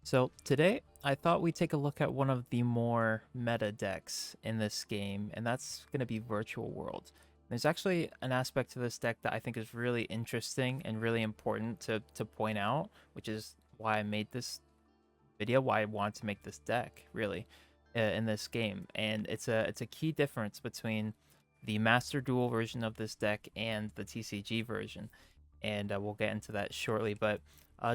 So today, I thought we'd take a look at one of the more meta decks in this game, and that's going to be Virtual World. There's actually an aspect to this deck that I think is really interesting and really important to point out, which is why I made this video, why I wanted to make this deck, really, in this game. And it's a key difference between the Master Duel version of this deck and the TCG version, and we'll get into that shortly. But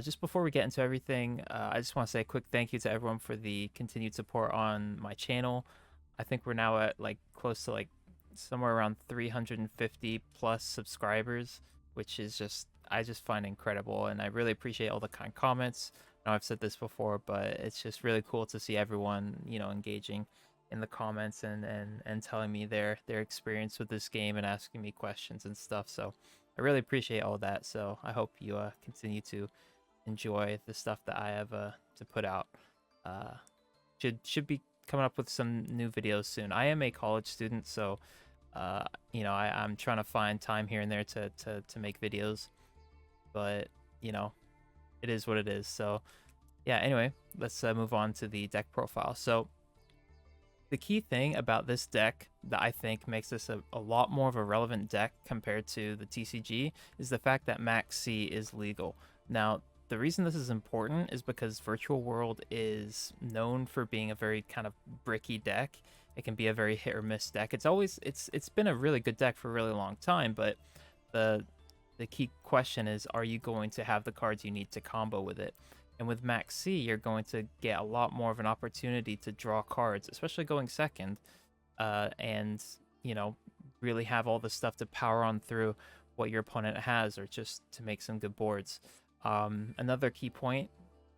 just before we get into everything, I just want to say a quick thank you to everyone for the continued support on my channel. I think we're now at like close to like somewhere around 350 plus subscribers, which is just I just find incredible, and I really appreciate all the kind comments. I know I've said this before, but it's just really cool to see everyone, engaging in the comments and telling me their experience with this game and asking me questions and stuff. So I really appreciate all that. So I hope you continue to enjoy the stuff that I have to put out. Uh, should be coming up with some new videos soon. I am a college student, so I'm trying to find time here and there to make videos, but it is what it is. So yeah. Anyway, let's move on to the deck profile. So the key thing about this deck that I think makes this a lot more of a relevant deck compared to the TCG is the fact that Max C is legal. Now, the reason this is important is because Virtual World is known for being a very kind of bricky deck. It can be a very hit or miss deck. It's been a really good deck for a really long time, but the key question is, are you going to have the cards you need to combo with it? And with Max C, you're going to get a lot more of an opportunity to draw cards, especially going second, and really have all the stuff to power on through what your opponent has, or just to make some good boards. Another key point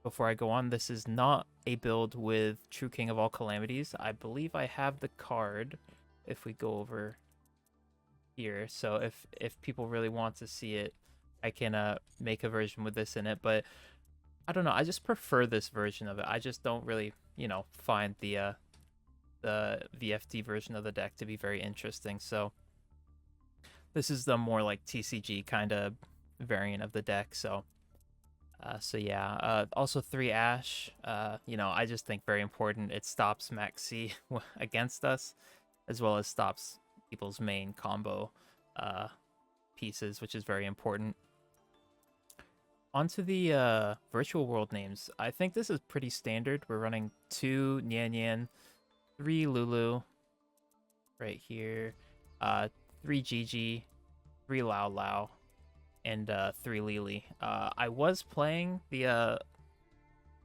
before I go on: this is not a build with True King of all Calamities. I believe I have the card. If we go over here, so if people really want to see it, I can make a version with this in it, but I don't know. I just prefer this version of it. I just don't really, find the VFD version of the deck to be very interesting. So this is the more like TCG kind of variant of the deck. So yeah. Also 3 Ash. I just think very important. It stops Max C against us, as well as stops people's main combo pieces, which is very important. Onto the virtual world names. I think this is pretty standard. We're running 2 Nian Nian, 3 Lulu right here, 3 Gigi, 3 Lao Lao, and 3 Lily. I was playing the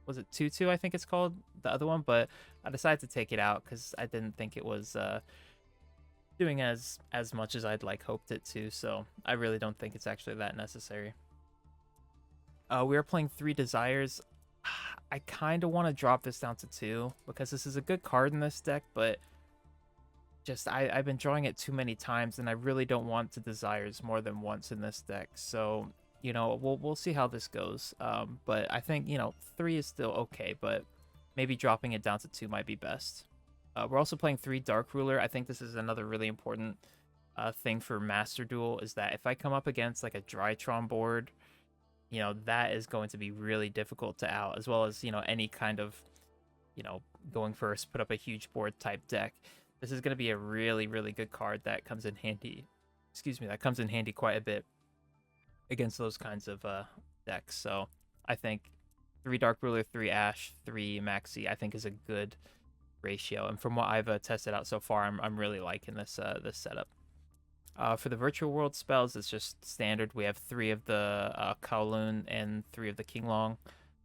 was it Tutu, I think it's called, the other one, but I decided to take it out because I didn't think it was doing as much as I'd like hoped it to. So I really don't think it's actually that necessary. We are playing 3 Desires. I kind of want to drop this down to 2 because this is a good card in this deck, but just I've been drawing it too many times, and I really don't want to Desires more than once in this deck. So we'll see how this goes. But I think 3 is still okay, but maybe dropping it down to 2 might be best. We're also playing 3 Dark Ruler. I think this is another really important thing for Master Duel, is that if I come up against like a Drytron board, that is going to be really difficult to out, as well as, any kind of, going first, put up a huge board type deck. This is going to be a really, really good card that comes in handy. That comes in handy quite a bit against those kinds of decks. So I think 3 Dark Ruler, 3 Ash, 3 Maxi, I think is a good ratio. And from what I've tested out so far, I'm really liking this setup. For the virtual world spells, it's just standard. We have 3 of the Kowloon and 3 of the Kinglong.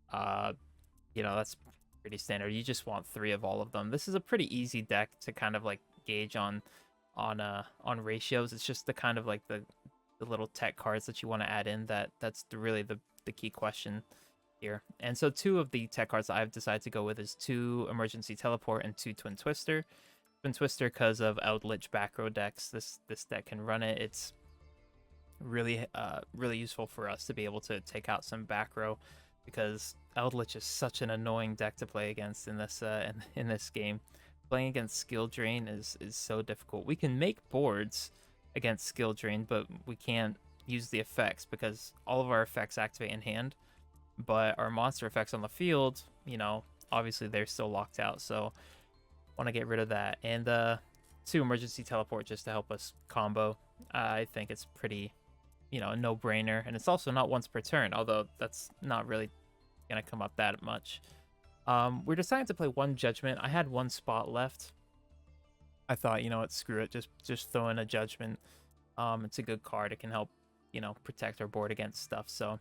That's pretty standard. You just want 3 of all of them. This is a pretty easy deck to kind of like gauge on ratios. It's just the kind of like the little tech cards that you want to add in that's really the key question here. And so 2 of the tech cards I've decided to go with is 2 Emergency Teleport and 2 Twin Twister. Twin Twister because of Eldritch back row decks. This deck can run it. It's really really useful for us to be able to take out some back row, because Eldritch is such an annoying deck to play against in this in this game. Playing against Skill Drain is so difficult. We can make boards against Skill Drain, but we can't use the effects because all of our effects activate in hand, but our monster effects on the field you know, obviously they're still locked out, so want to get rid of that. And 2 emergency teleport just to help us combo. I think it's pretty, you know, a no-brainer, and it's also not once per turn, although that's not really gonna come up that much. We're deciding to play 1 judgment. I had 1 spot left. I thought, you know what, screw it, just throw in a judgment. It's a good card. It can help, you know, protect our board against stuff. So,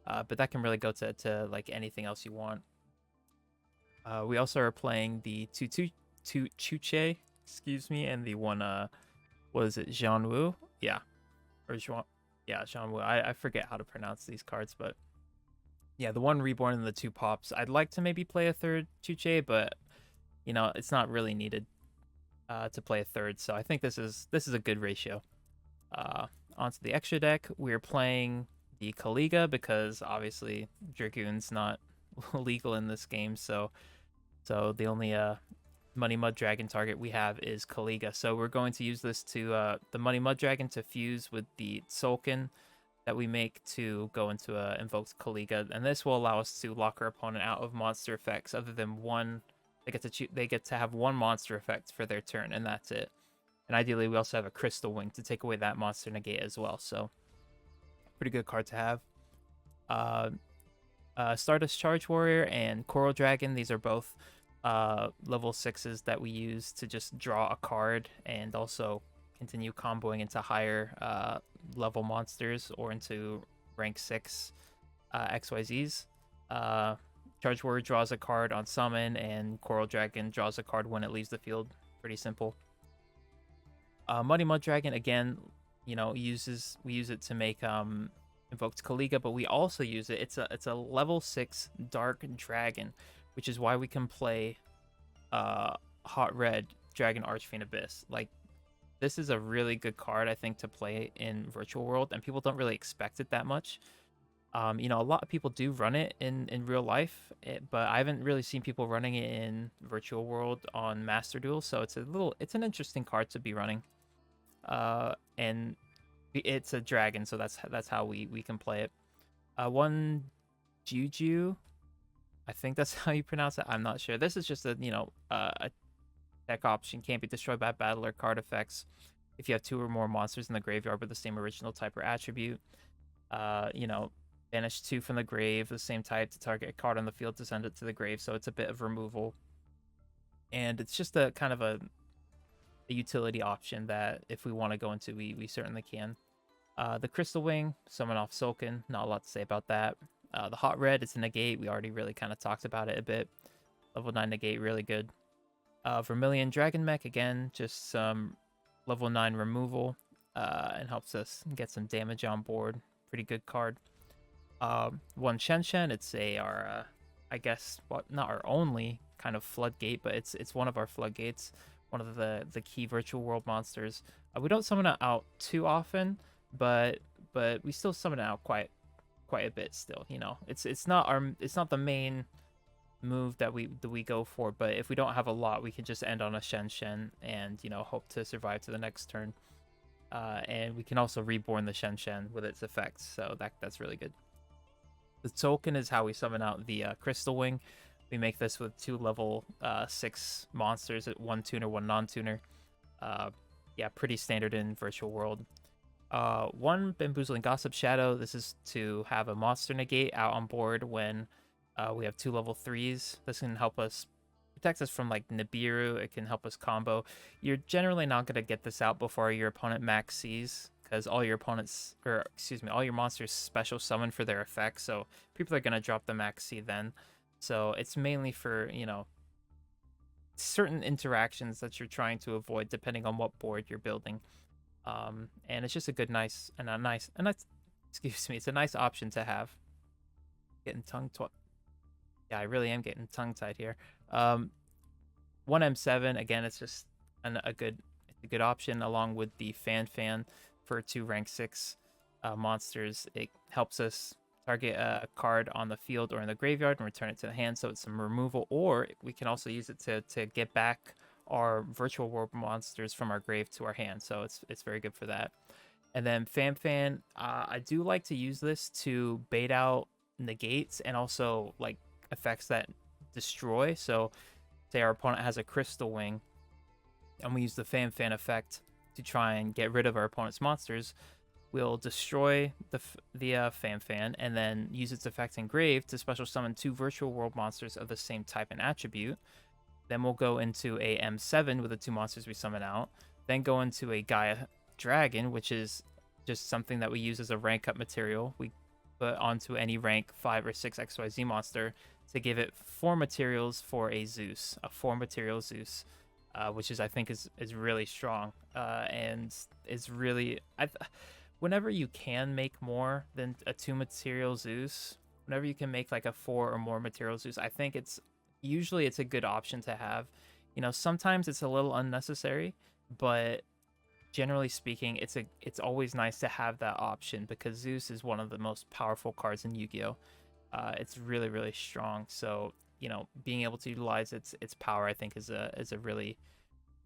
but that can really go to like anything else you want. We also are playing the two Chuche, excuse me, and the one what is it, Jianwu? Yeah, or Zhuan, yeah, Jianwu. I forget how to pronounce these cards, but yeah, the 1 reborn and the 2 pops. I'd like to maybe play a 3rd Chuche, but you know, it's not really needed to play a 3rd. So I think this is a good ratio. Onto the extra deck, we're playing the Kaliga because obviously Dragoon's not legal in this game, so the only Money Mud Dragon target we have is Kaliga. So we're going to use this to the Money Mud Dragon to fuse with the Tzolk'in that we make to go into invoked Kaliga, and this will allow us to lock our opponent out of monster effects other than one. They get to have 1 monster effect for their turn, and that's it. And ideally, we also have a Crystal Wing to take away that monster negate as well. So, pretty good card to have. Stardust Charge Warrior and Coral Dragon. These are both level 6s that we use to just draw a card and also continue comboing into higher level monsters or into rank 6 XYZs. Charge Warrior draws a card on summon, and Coral Dragon draws a card when it leaves the field. Pretty simple. Muddy Mud Dragon, again, you know, we use it to make invoked Kaliga, but we also use it. It's a level 6 Dark Dragon, which is why we can play Hot Red Dragon Archfiend Abyss. Like, this is a really good card, I think, to play in Virtual World, and people don't really expect it that much. You know, a lot of people do run it in real life, but I haven't really seen people running it in Virtual World on Master Duel, so it's an interesting card to be running. And it's a dragon, so that's how we can play it. 1 Juju, I think that's how you pronounce it. I'm not sure. This is just a, you know, a deck option. Can't be destroyed by battle or card effects if you have 2 or more monsters in the graveyard with the same original type or attribute. You know, banish 2 from the grave, the same type, to target a card on the field to send it to the grave. So it's a bit of removal, and it's just a kind of a utility option that if we want to go into, we certainly can. The Crystal Wing, summon off Tzolk'in, not a lot to say about that. The Hot Red, it's a negate. We already really kind of talked about it a bit. Level 9 negate, really good. Vermilion Dragon Mech, again, just some level 9 removal, and helps us get some damage on board. Pretty good card. 1 Shen Shen, it's our, I guess, not our only kind of floodgate, but it's one of our floodgates. One of the key Virtual World monsters. We don't summon it out too often, but we still summon it out quite a bit still. You know, it's not the main move that we go for, but if we don't have a lot, we can just end on a Shen Shen and, you know, hope to survive to the next turn. And we can also reborn the Shen Shen with its effects, so that's really good. The Tzolk'in is how we summon out the Crystal Wing. We make this with 2 level 6 monsters at 1 tuner, 1 non-tuner. Yeah, pretty standard in Virtual World. 1 Bamboozling Gossip Shadow. This is to have a monster negate out on board when we have 2 level 3s. This can help us protect us from like Nibiru. It can help us combo. You're generally not going to get this out before your opponent max sees, because all your monsters special summon for their effects. So people are going to drop the max C then. So it's mainly for, you know, certain interactions that you're trying to avoid depending on what board you're building. And it's just a good, nice, excuse me, it's a nice option to have. Getting tongue-tied. Yeah, I really am getting tongue-tied here. 1 M7, again, it's just a good option along with the Fan for 2 rank 6 monsters. It helps us target a card on the field or in the graveyard and return it to the hand, so it's some removal, or we can also use it to get back our Virtual World monsters from our grave to our hand, so it's very good for that. And then Fan, I do like to use this to bait out negates and also like effects that destroy. So, say our opponent has a Crystal Wing, and we use the Fan Fan effect to try and get rid of our opponent's monsters. We'll destroy the Fan Fan and then use its effect Engrave to special summon 2 virtual world monsters of the same type and attribute. Then we'll go into a M7 with the 2 monsters we summon out. Then go into a Gaia Dragon, which is just something that we use as a rank up material. We put onto any rank 5 or 6 XYZ monster to give it 4 materials for a Zeus, a 4 material Zeus, which is I think is really strong, and is really whenever you can make more than a 2 material Zeus, whenever you can make like a 4 or more material Zeus, I think it's usually a good option to have. You know, sometimes it's a little unnecessary, but generally speaking, it's always nice to have that option because Zeus is one of the most powerful cards in Yu-Gi-Oh. It's really really strong. So you know, being able to utilize its power, I think, is a really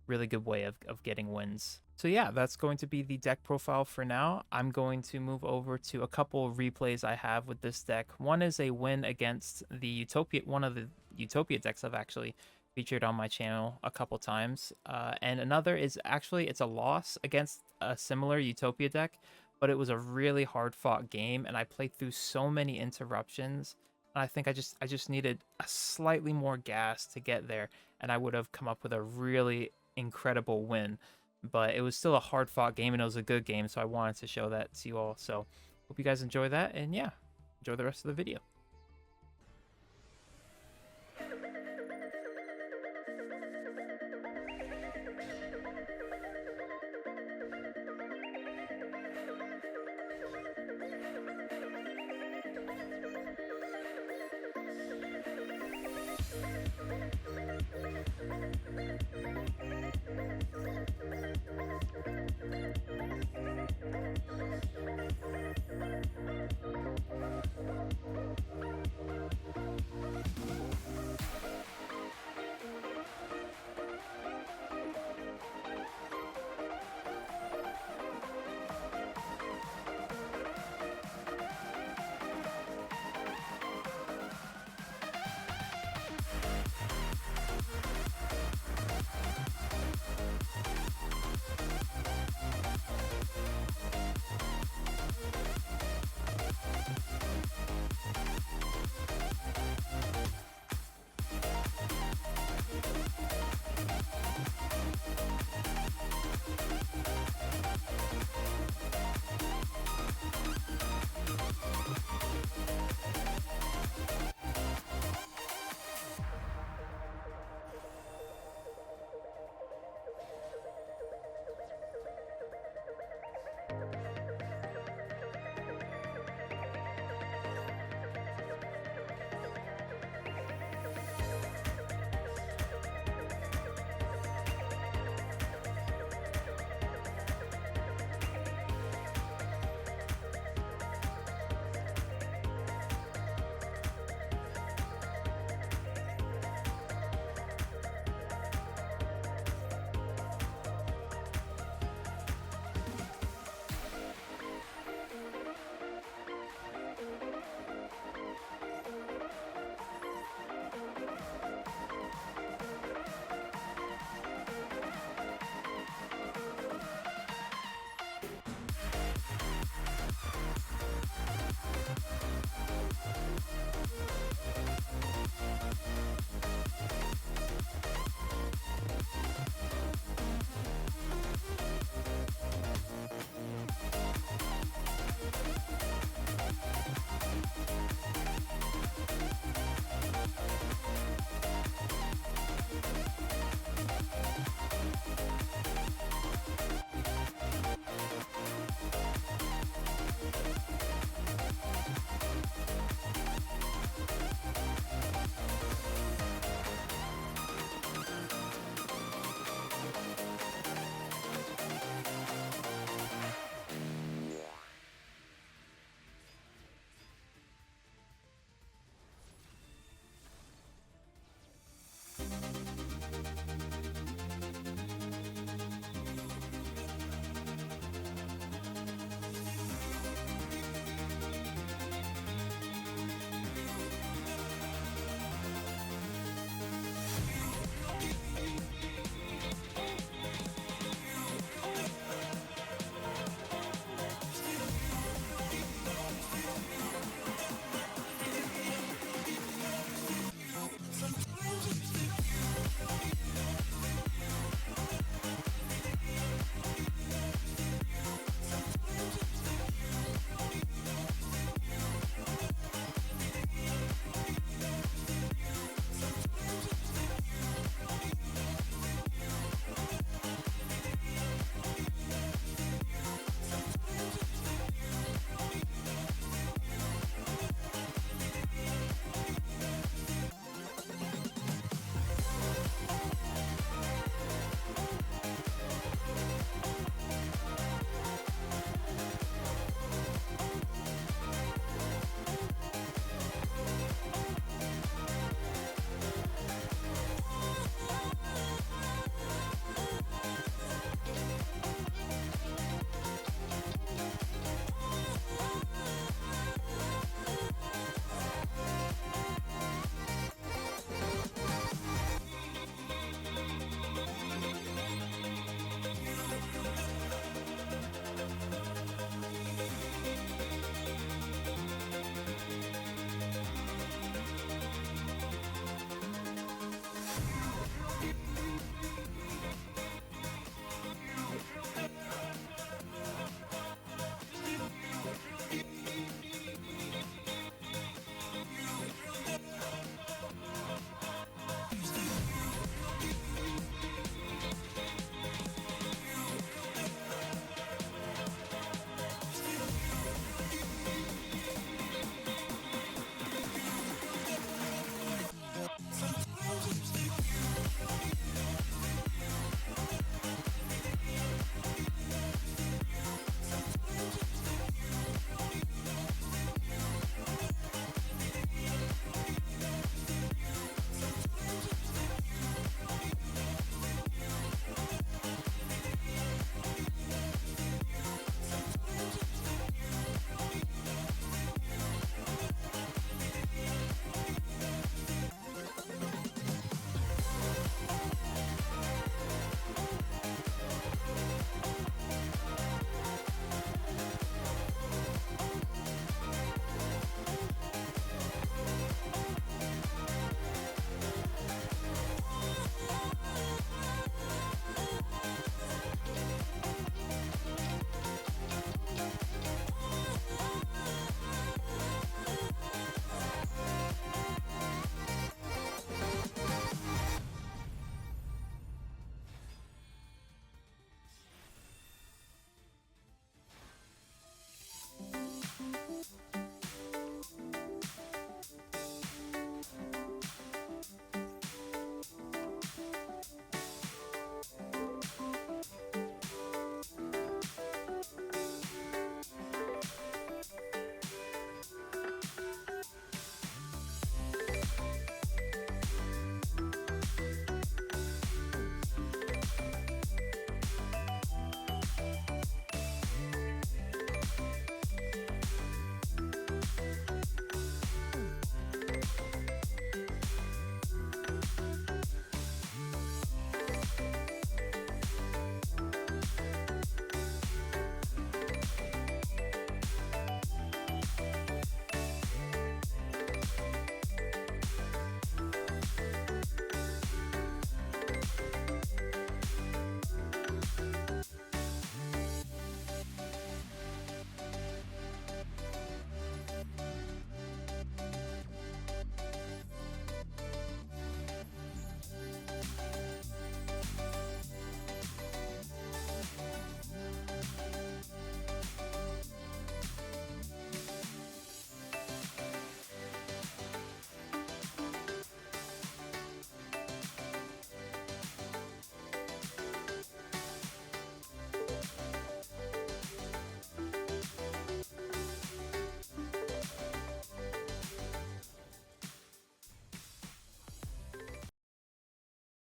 really good way of getting wins. So yeah, that's going to be the deck profile for now. I'm going to move over to a couple of replays I have with this deck. One is a win against the Utopia, one of the Utopia decks I've actually featured on my channel a couple times. And another is actually, it's a loss against a similar Utopia deck, but it was a really hard fought game and I played through so many interruptions. And I think I just needed a slightly more gas to get there and I would have come up with a really incredible win. But it was still a hard fought game and it was a good game, so I wanted to show that to you all. So hope you guys enjoy that, and yeah, enjoy the rest of the video.